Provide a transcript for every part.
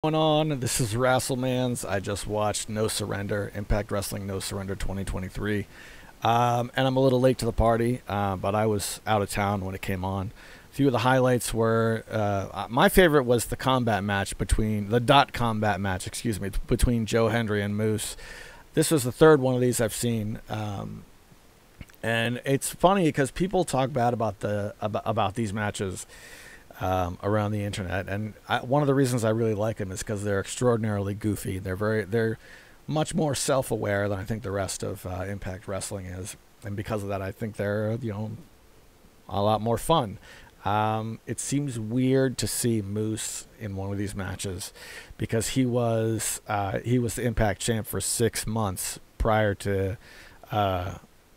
Going on? This is Wrestlemans. I just watched No Surrender, Impact Wrestling No Surrender 2023. And I'm a little late to the party, but I was out of town when it came on. A few of the highlights were my favorite was the combat match between the dot combat match, excuse me, between Joe Hendry and Moose. This was the third one of these I've seen. And it's funny because people talk bad about about these matches around the internet, and one of the reasons I really like them is because they're extraordinarily goofy. They're much more self-aware than I think the rest of Impact Wrestling is, and because of that, I think they're a lot more fun. It seems weird to see Moose in one of these matches because he was the Impact champ for 6 months prior to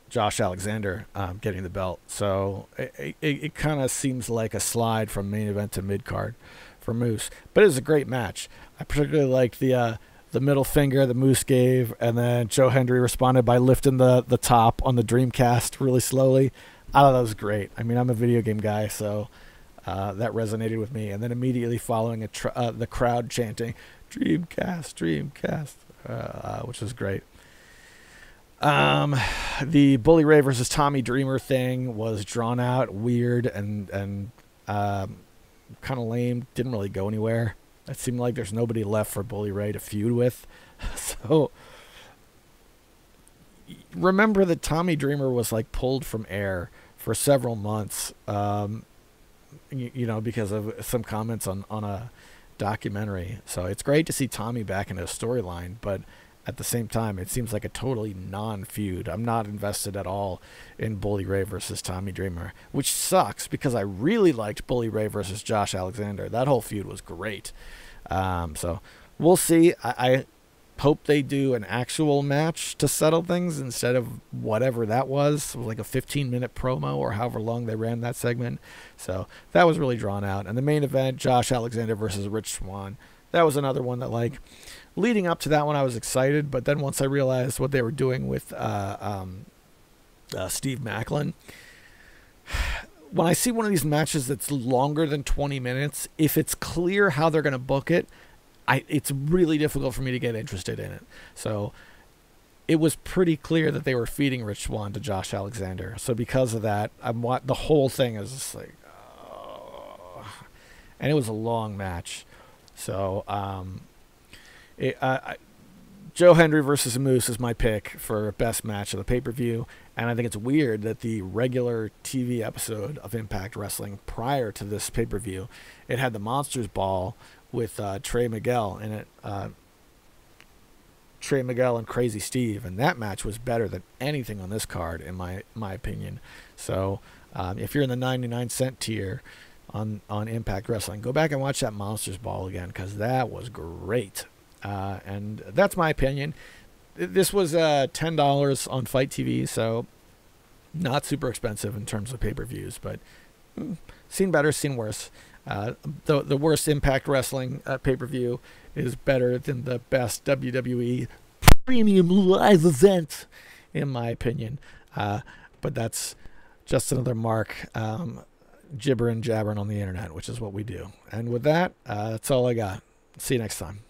Josh Alexander getting the belt. So it kind of seems like a slide from main event to mid card for Moose. But it was a great match. I particularly liked the middle finger that Moose gave, and then Joe Hendry responded by lifting the top on the Dreamcast really slowly. I thought that was great. I mean, I'm a video game guy, so that resonated with me. And then immediately following the crowd chanting, Dreamcast, Dreamcast, which was great. The Bully Ray versus Tommy Dreamer thing was drawn out, weird, and kind of lame. Didn't really go anywhere. It seemed like there's nobody left for Bully Ray to feud with. So remember that Tommy Dreamer was like pulled from air for several months, because of some comments on a documentary. So it's great to see Tommy back in a storyline, but at the same time, it seems like a totally non-feud. I'm not invested at all in Bully Ray versus Tommy Dreamer, which sucks because I really liked Bully Ray versus Josh Alexander. That whole feud was great. So we'll see. I hope they do an actual match to settle things instead of whatever that was. It was like a 15-minute promo or however long they ran that segment. So that was really drawn out. And the main event, Josh Alexander versus Rich Swann. That was another one that, like, leading up to that one, I was excited, but then once I realized what they were doing with Steve Macklin, when I see one of these matches that's longer than 20 minutes, if it's clear how they're going to book it, it's really difficult for me to get interested in it. So it was pretty clear that they were feeding Rich Swann to Josh Alexander. So because of that, the whole thing is just like, and it was a long match. So, Joe Hendry versus Moose is my pick for best match of the pay-per-view, and I think it's weird that the regular TV episode of Impact Wrestling prior to this pay-per-view, it had the Monsters Ball with Trey Miguel in it, Trey Miguel and Crazy Steve, and that match was better than anything on this card, in my opinion. So, if you're in the 99-cent tier on Impact Wrestling, go back and watch that Monsters Ball again, because that was great. And that's my opinion. This was $10 on Fight TV, so not super expensive in terms of pay-per-views, but seen better, seen worse. The worst Impact Wrestling pay-per-view is better than the best WWE premium live event, in my opinion. But that's just another mark, gibbering, jabbering on the internet, which is what we do. And with that, that's all I got. See you next time.